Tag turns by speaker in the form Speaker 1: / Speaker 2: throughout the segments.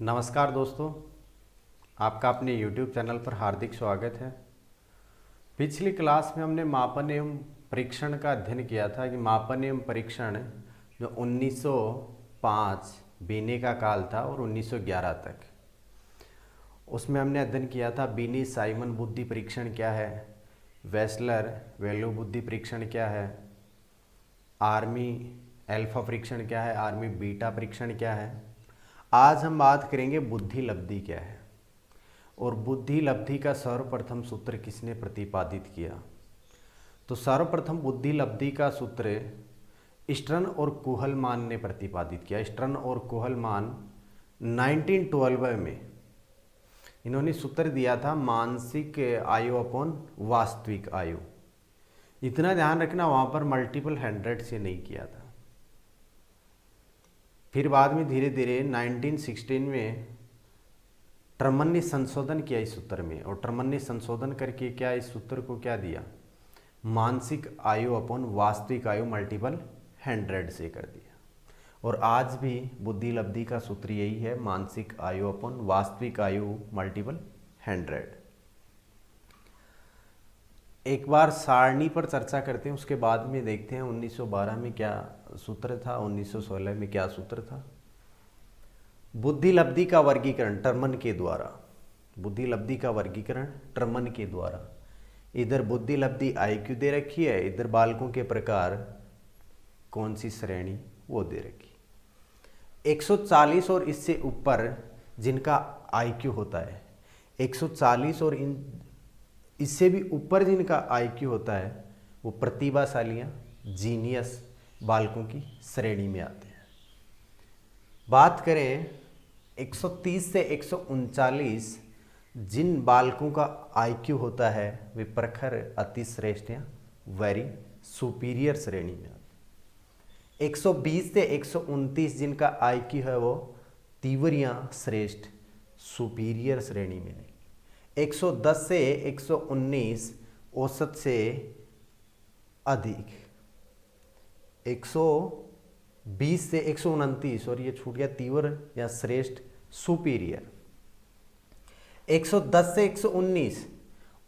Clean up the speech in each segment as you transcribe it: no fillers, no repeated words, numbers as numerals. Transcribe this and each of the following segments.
Speaker 1: नमस्कार दोस्तों, आपका अपने YouTube चैनल पर हार्दिक स्वागत है। पिछली क्लास में हमने मापन एवं परीक्षण का अध्ययन किया था कि मापन एवं परीक्षण जो 1905 बीने का काल था और 1911 तक, उसमें हमने अध्ययन किया था बीनी साइमन बुद्धि परीक्षण क्या है, वेस्लर वैल्यू बुद्धि परीक्षण क्या है, आर्मी अल्फा परीक्षण क्या है, आर्मी बीटा परीक्षण क्या है। आज हम बात करेंगे बुद्धि लब्धि क्या है और बुद्धि लब्धि का सर्वप्रथम सूत्र किसने प्रतिपादित किया। तो सर्वप्रथम बुद्धि लब्धि का सूत्र स्टर्न और कुहलमान ने प्रतिपादित किया। स्टर्न और कुहलमान 1912 में इन्होंने सूत्र दिया था मानसिक आयु अपॉन वास्तविक आयु। इतना ध्यान रखना, वहाँ पर मल्टीपल 100 से नहीं किया था। फिर बाद में धीरे धीरे 1916 में टर्मन ने संशोधन किया इस सूत्र में, और टर्मन ने संशोधन करके क्या इस सूत्र को क्या दिया, मानसिक आयु अपॉन वास्तविक आयु मल्टीपल 100 से कर दिया। और आज भी बुद्धि लब्धि का सूत्र यही है, मानसिक आयु अपॉन वास्तविक आयु मल्टीपल 100। एक बार सारणी पर चर्चा करते हैं, उसके बाद में देखते हैं 1912 में क्या सूत्र था, 1916 में क्या सूत्र था। बुद्धि लब्धि का वर्गीकरण टर्मन के द्वारा, बुद्धि लब्धि का वर्गीकरण टर्मन के द्वारा। इधर बुद्धि लब्धि आईक्यू दे रखी है, इधर बालकों के प्रकार कौन सी श्रेणी वो दे रखी। 140 और इससे ऊपर जिनका आईक्यू होता है, 140 और इससे भी ऊपर जिनका आईक्यू होता है, वो प्रतिभाशालियाँ जीनियस बालकों की श्रेणी में आते हैं। बात करें 130 से 139, जिन बालकों का आईक्यू होता है वे प्रखर अति श्रेष्ठ या वेरी सुपीरियर श्रेणी में आते हैं। 120 से 129 जिनका आईक्यू है वो तीव्र या श्रेष्ठ सुपीरियर श्रेणी में नहीं। 110 से 119 औसत से अधिक, 120 से 129 और ये छूट गया तीव्र या श्रेष्ठ सुपीरियर। 110 से 119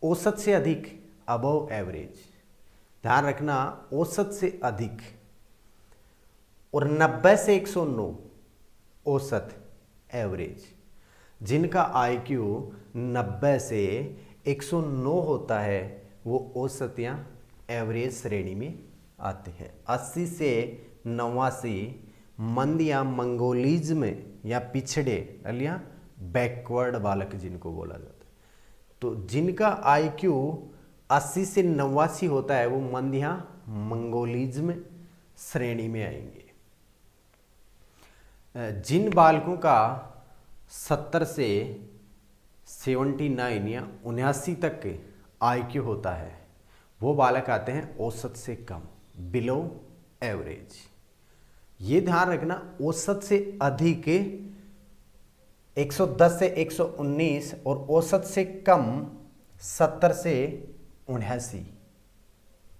Speaker 1: औसत से अधिक अबव एवरेज, ध्यान रखना औसत से अधिक। और 90 से 109 औसत एवरेज। जिनका आईक्यू 90 से 109 होता है वो औसत या एवरेज श्रेणी में आते हैं। 80 से 89 मंद या मंगोलिज्म या पिछड़े या बैकवर्ड बालक जिनको बोला जाता है। तो जिनका आईक्यू 80 से 89 होता है वो मंद या मंगोलिज्म श्रेणी में आएंगे। जिन बालकों का 70 से 79 या 79 तक आईक्यू होता है वो बालक आते हैं औसत से कम, बिलो एवरेज। ये ध्यान रखना, औसत से अधिक 110 से 119 और औसत से कम 70 से 79।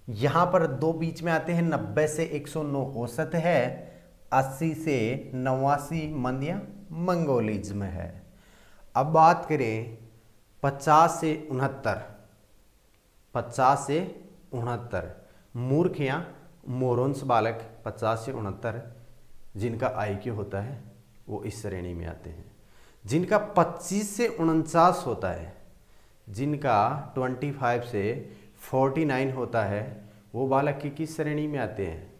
Speaker 1: यहाँ पर दो बीच में आते हैं, 90 से 109 औसत है, 80 से 89 मंद या मंगोलिज्म है। अब बात करें 50 से 69, 50 से 69 मूर्ख या मोरॉन्स बालक 50 से 69 जिनका आईक्यू होता है वो इस श्रेणी में आते हैं। जिनका 25 से 49 होता है, जिनका 25 से 49 होता है वो बालक की किस श्रेणी में आते हैं,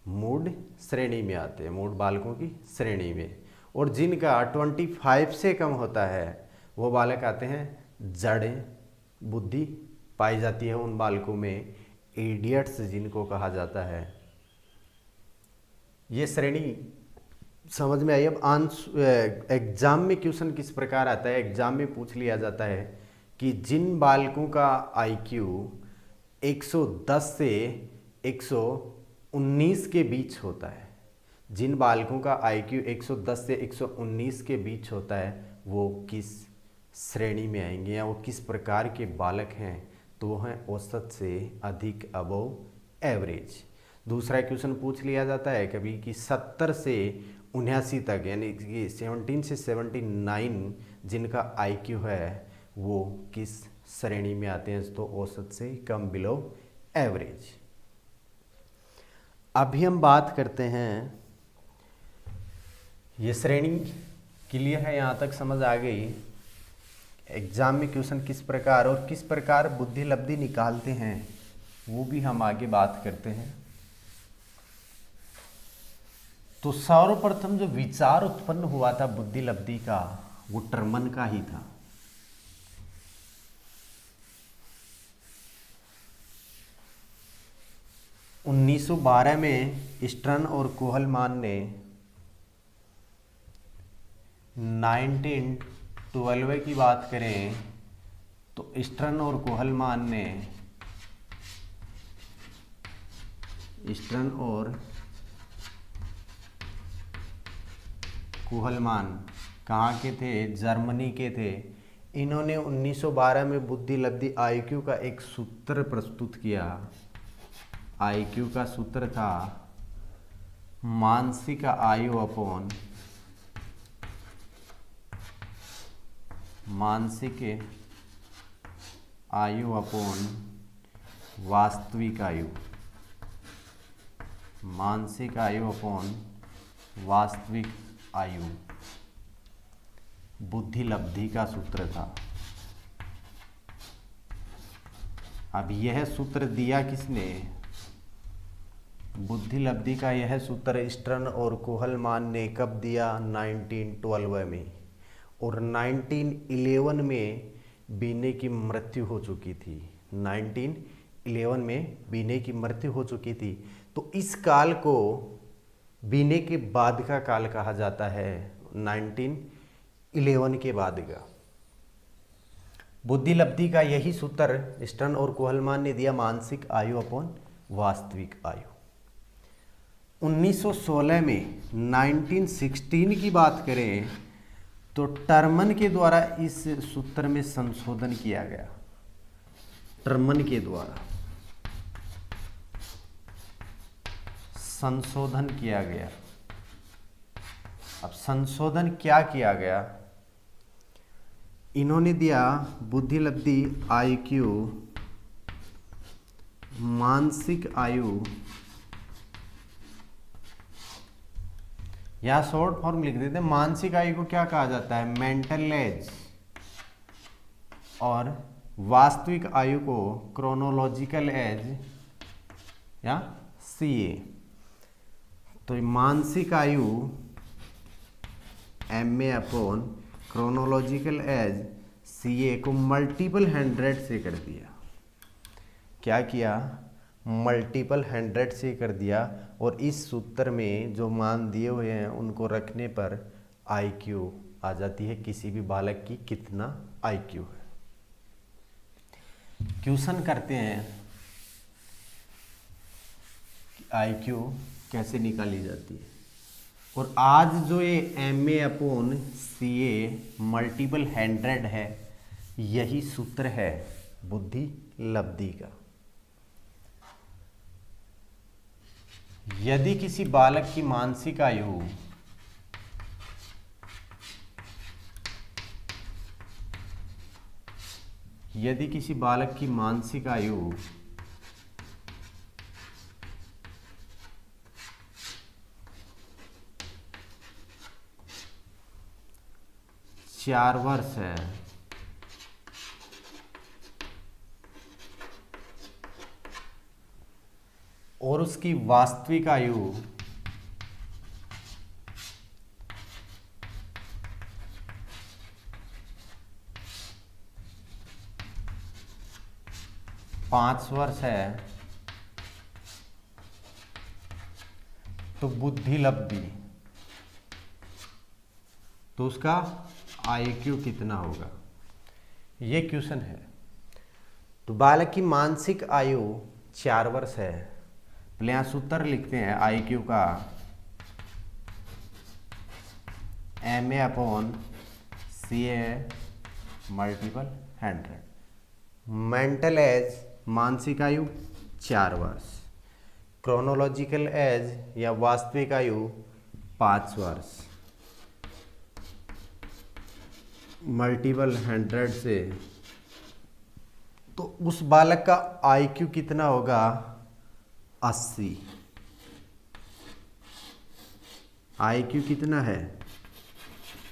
Speaker 1: मूड श्रेणी में आते हैं, मूड बालकों की श्रेणी में। और जिनका 25 से कम होता है वो बालक आते हैं जड़ बुद्धि पाई जाती है उन बालकों में, इडियट्स जिनको कहा जाता है। ये श्रेणी समझ में आई। अब एग्जाम में क्वेश्चन किस प्रकार आता है, एग्जाम में पूछ लिया जाता है कि जिन बालकों का आईक्यू 110 से 119 के बीच होता है, जिन बालकों का आईक्यू 110 से 119 के बीच होता है वो किस श्रेणी में आएंगे या वो किस प्रकार के बालक हैं, तो वो हैं औसत से अधिक अबव एवरेज। दूसरा क्वेश्चन पूछ लिया जाता है कभी कि 70 से 79 तक, यानी कि 17 से 79 जिनका आईक्यू है वो किस श्रेणी में आते हैं? तो औसत से कम, बिलो एवरेज। अभी हम बात करते हैं, ये श्रेणी क्लियर है, यहाँ तक समझ आ गई? एग्जाम में क्वेश्चन किस प्रकार और किस प्रकार बुद्धि लब्धि निकालते हैं वो भी हम आगे बात करते हैं। तो सर्वप्रथम जो विचार उत्पन्न हुआ था बुद्धि लब्धि का वो टर्मन का ही था। उन्नीस सौ 12 में स्टर्न और कोहलमान ने 1912 की बात करें तो स्टर्न और कोहलमान कहाँ के थे? जर्मनी के थे। इन्होंने 1912 में बुद्धि लब्धि आईक्यू का एक सूत्र प्रस्तुत किया। आईक्यू का सूत्र था मानसिक आयु अपॉन वास्तविक आयु। मानसिक आयु अपॉन वास्तविक आयु बुद्धि लब्धि का सूत्र था। अब यह सूत्र दिया किसने? बुद्धि लब्धि का यह सूत्र स्टर्न और कोहलमान ने कब दिया? 1912 में। और 1911 में बीने की मृत्यु हो चुकी थी। 1911 में बीने की मृत्यु हो चुकी थी। तो इस काल को बीने के बाद का काल कहा जाता है, 1911 के बाद का। बुद्धि लब्धि का यही सूत्र स्टर्न और कोहलमान ने दिया, मानसिक आयु अपॉन वास्तविक आयु। 1916 में 1916 की बात करें तो टर्मन के द्वारा इस सूत्र में संशोधन किया गया। टर्मन के द्वारा संशोधन किया गया। अब संशोधन क्या किया गया? इन्होंने दिया बुद्धि लब्धि आईक्यू मानसिक आयु, या शॉर्ट फॉर्म लिख देते हैं, मानसिक आयु को क्या कहा जाता है? Mental as. और वास्तविक आयु को क्रोनोलॉजिकल एज या सीए। तो मानसिक आयु MA upon chronological age CA को मल्टीपल 100 से कर दिया। क्या किया? मल्टीपल 100 से कर दिया। और इस सूत्र में जो मान दिए हुए हैं उनको रखने पर आईक्यू आ जाती है किसी भी बालक की, कितना आईक्यू है। क्वेश्चन करते हैं आईक्यू कैसे निकाली जाती है। और आज जो ये MA अपॉन CA मल्टीपल 100 है, यही सूत्र है बुद्धि लब्धि का। यदि किसी बालक की मानसिक आयु यदि किसी बालक की मानसिक आयु 4 वर्ष है और उसकी वास्तविक आयु 5 वर्ष है, तो बुद्धि लब्धि, तो उसका आईक्यू कितना होगा? ये क्वेश्चन है। तो बालक की मानसिक आयु 4 वर्ष है, पहले यहाँ सूत्र लिखते हैं आईक्यू का MA upon CA multiple 100। Mental as मानसिक आयु 4 वर्ष, क्रोनोलॉजिकल एज या वास्तविक आयु 5 वर्ष, मल्टीपल 100 से, तो उस बालक का आईक्यू कितना होगा? 80। आईक्यू कितना है?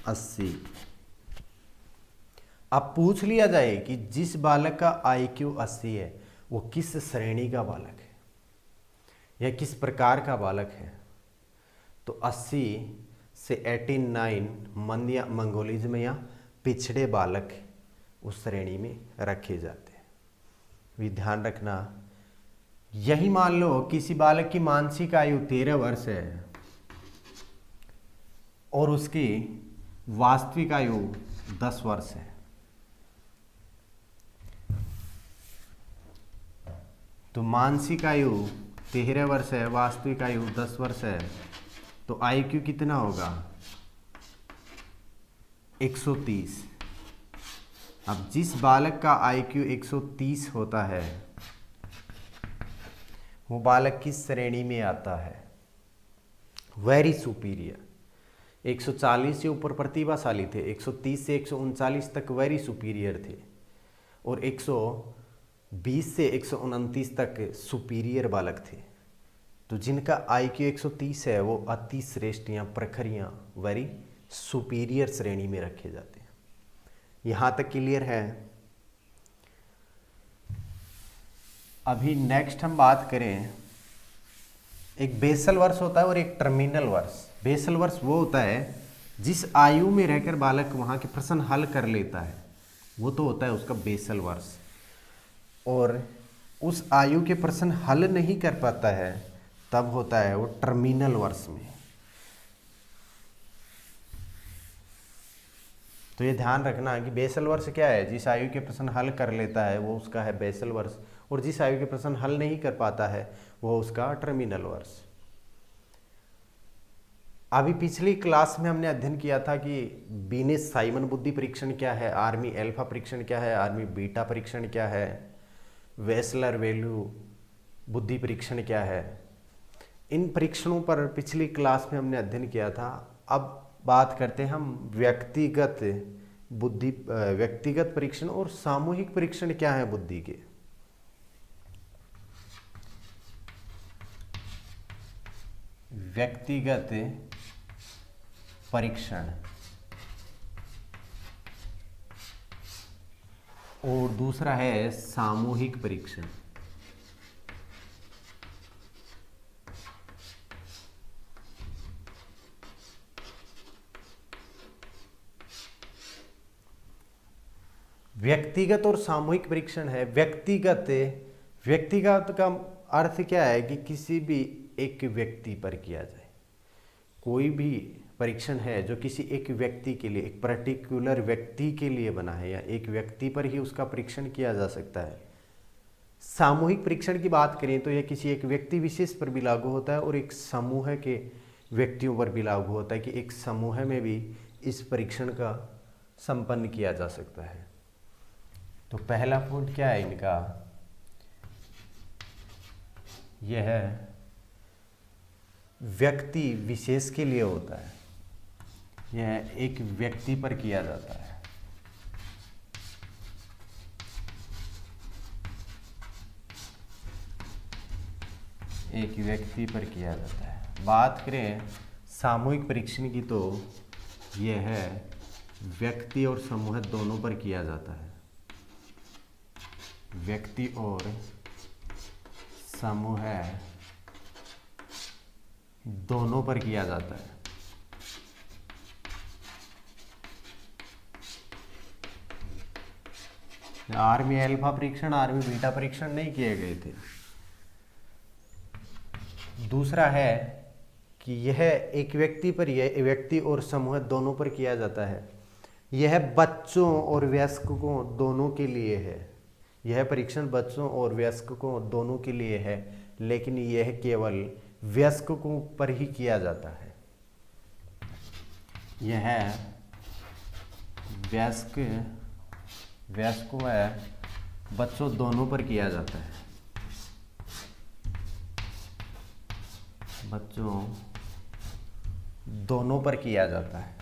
Speaker 1: 80। अब पूछ लिया जाए कि जिस बालक का आईक्यू 80 है वो किस श्रेणी का बालक है या किस प्रकार का बालक है, तो 80 से 89 मंद या मंगोलिज्म या पिछड़े बालक उस श्रेणी में रखे जाते हैं। भी ध्यान रखना, यही मान लो किसी बालक की मानसिक आयु 13 वर्ष है और उसकी वास्तविक आयु 10 वर्ष है, तो मानसिक आयु 13 वर्ष है, वास्तविक आयु 10 वर्ष है, तो आईक्यू कितना होगा? 130। अब जिस बालक का आईक्यू 130 होता है वो बालक किस श्रेणी में आता है? Very superior. 140 से ऊपर प्रतिभाशाली थे, 130 से 139 तक वेरी सुपीरियर थे और 120 से 129 तक सुपीरियर बालक थे। तो जिनका आईक्यू 130 है वो अति श्रेष्ठ या प्रखर या वेरी सुपीरियर श्रेणी में रखे जाते हैं। यहाँ तक क्लियर है? अभी नेक्स्ट हम बात करें, एक बेसल वर्ष होता है और एक टर्मिनल वर्ष। बेसल वर्ष वो होता है जिस आयु में रहकर बालक वहाँ के प्रश्न हल कर लेता है, वो तो होता है उसका बेसल वर्ष। और उस आयु के प्रश्न हल नहीं कर पाता है तब होता है वो टर्मिनल वर्ष में। तो ये ध्यान रखना कि बेसल वर्ष क्या है? जिस आयु के प्रश्न हल कर लेता है वो उसका है बेसल वर्ष, और जिस आयु के प्रश्न हल नहीं कर पाता है वो उसका टर्मिनल वर्ष। अभी पिछली क्लास में हमने अध्ययन किया था कि बीनेस साइमन बुद्धि परीक्षण क्या है, आर्मी एल्फा परीक्षण क्या है, आर्मी बीटा परीक्षण क्या है, वेसलर वैल्यू बुद्धि परीक्षण क्या है। इन परीक्षणों पर पिछली क्लास में हमने अध्ययन किया था। अब बात करते हैं हम व्यक्तिगत बुद्धि, व्यक्तिगत परीक्षण और सामूहिक परीक्षण क्या है बुद्धि के। व्यक्तिगत परीक्षण और दूसरा है सामूहिक परीक्षण। व्यक्तिगत और सामूहिक परीक्षण है। व्यक्तिगत का अर्थ क्या है कि किसी भी एक व्यक्ति पर किया जाए। कोई भी परीक्षण है जो किसी एक व्यक्ति के लिए, एक पर्टिकुलर व्यक्ति के लिए बना है या एक व्यक्ति पर ही उसका परीक्षण किया जा सकता है। सामूहिक परीक्षण की बात करें तो यह किसी एक व्यक्ति विशेष पर भी लागू होता है और एक समूह के व्यक्तियों पर भी लागू होता है कि एक समूह में भी इस परीक्षण का संपन्न किया जा सकता है। तो पहला पॉइंट क्या है इनका? यह व्यक्ति विशेष के लिए होता है, यह एक व्यक्ति पर किया जाता है। एक व्यक्ति पर किया जाता है। बात करें सामूहिक परीक्षण की तो यह है व्यक्ति और समूह दोनों पर किया जाता है। व्यक्ति और समूह दोनों पर किया जाता है। आर्मी एल्फा परीक्षण, आर्मी बीटा परीक्षण नहीं किए गए थे। दूसरा है कि यह एक व्यक्ति पर, यह व्यक्ति और समूह दोनों पर किया जाता है। यह बच्चों और वयस्कों दोनों के लिए है। यह परीक्षण बच्चों और वयस्कों दोनों के लिए है, लेकिन यह केवल वयस्कों पर ही किया जाता है। यह वयस्कों है, बच्चों दोनों पर किया जाता है। बच्चों दोनों पर किया जाता है।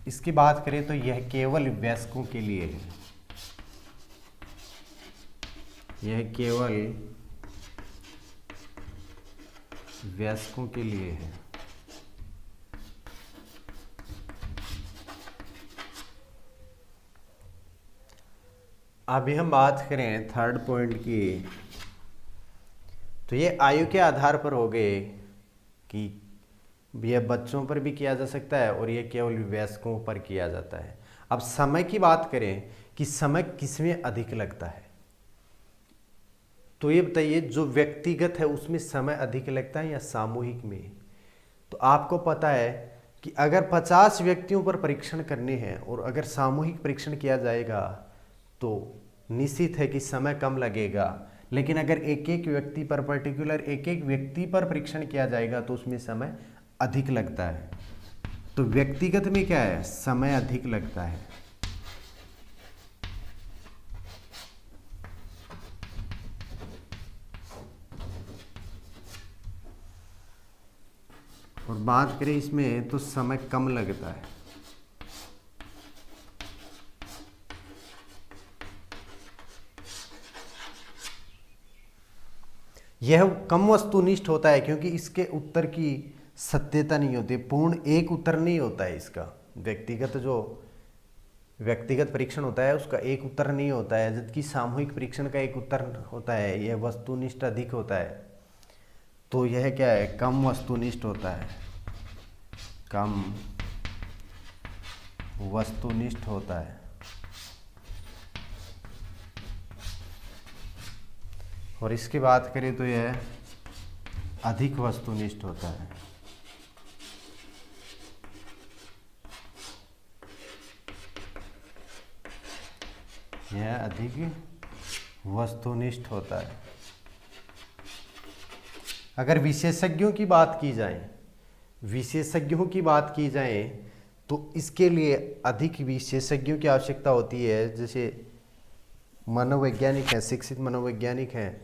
Speaker 1: इसकी बात करें तो यह केवल वयस्कों के लिए है, यह केवल वयस्कों के लिए है। अभी हम बात करें थर्ड पॉइंट की, तो ये आयु के आधार पर हो गए कि यह बच्चों पर भी किया जा सकता है और यह केवल वयस्कों पर किया जाता है। अब समय की बात करें कि समय किसमें अधिक लगता है, तो ये बताइए जो व्यक्तिगत है उसमें समय अधिक लगता है या सामूहिक में। तो आपको पता है कि अगर 50 व्यक्तियों पर परीक्षण करने हैं और अगर सामूहिक परीक्षण किया जाएगा तो निश्चित है कि समय कम लगेगा, लेकिन अगर एक एक व्यक्ति पर पर्टिकुलर एक एक व्यक्ति पर परीक्षण किया जाएगा तो उसमें समय अधिक लगता है। तो व्यक्तिगत में क्या है, समय अधिक लगता है। और बात करें इसमें तो समय कम लगता है। यह कम वस्तुनिष्ठ होता है क्योंकि इसके उत्तर की सत्यता नहीं होती, पूर्ण एक उत्तर नहीं होता है इसका। व्यक्तिगत जो व्यक्तिगत परीक्षण होता है उसका एक उत्तर नहीं होता है, जबकि सामूहिक परीक्षण का एक उत्तर होता है, यह वस्तुनिष्ठ अधिक होता है। तो यह क्या है, कम वस्तुनिष्ठ होता है, कम वस्तुनिष्ठ होता है। और इसकी बात करें तो यह अधिक वस्तुनिष्ठ होता है। यह अधिक वस्तुनिष्ठ होता है। अगर विशेषज्ञों की बात की जाए, विशेषज्ञों की बात की जाए तो इसके लिए अधिक विशेषज्ञों की आवश्यकता होती है। जैसे मनोवैज्ञानिक है, शिक्षित मनोवैज्ञानिक हैं,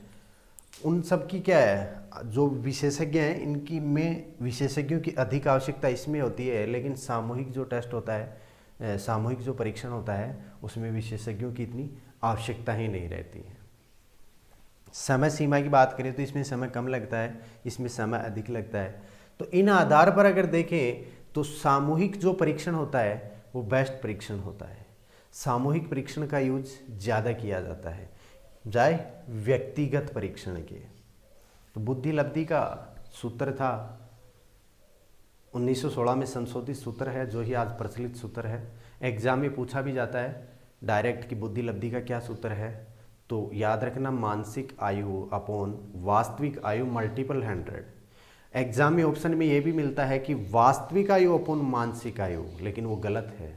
Speaker 1: उन सब की क्या है, जो विशेषज्ञ हैं इनकी में विशेषज्ञों की अधिक आवश्यकता इसमें होती है। लेकिन सामूहिक जो टेस्ट होता है, सामूहिक जो परीक्षण होता है उसमें विशेषज्ञों की इतनी आवश्यकता ही नहीं रहती है। समय सीमा की बात करें तो इसमें समय कम लगता है, इसमें समय अधिक लगता है। तो इन आधार पर अगर देखें तो सामूहिक जो परीक्षण होता है वो बेस्ट परीक्षण होता है। सामूहिक परीक्षण का यूज ज़्यादा किया जाता है जाए व्यक्तिगत परीक्षण के। तो बुद्धि लब्धि का सूत्र था 1916 में संशोधित सूत्र है, जो ही आज प्रचलित सूत्र है। एग्जाम में पूछा भी जाता है डायरेक्ट कि बुद्धि लब्धि का क्या सूत्र है। तो याद रखना, मानसिक आयु अपॉन वास्तविक आयु मल्टीपल 100। एग्जाम में ऑप्शन में ये भी मिलता है कि वास्तविक आयु अपॉन मानसिक आयु, लेकिन वो गलत है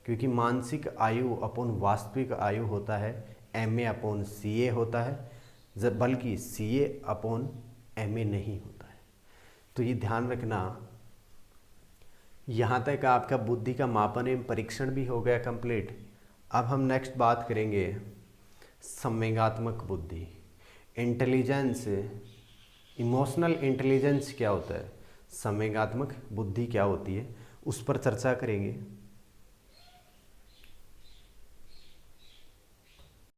Speaker 1: क्योंकि मानसिक आयु अपॉन वास्तविक आयु होता है MA अपॉन CA होता है, बल्कि CA अपॉन MA नहीं होता है। तो ये ध्यान रखना। यहाँ तक आपका बुद्धि का मापन एवं परीक्षण भी हो गया कंप्लीट। अब हम नेक्स्ट बात करेंगे संवेगात्मक बुद्धि, इंटेलिजेंस, इमोशनल इंटेलिजेंस क्या होता है, संवेगात्मक बुद्धि क्या होती है, उस पर चर्चा करेंगे।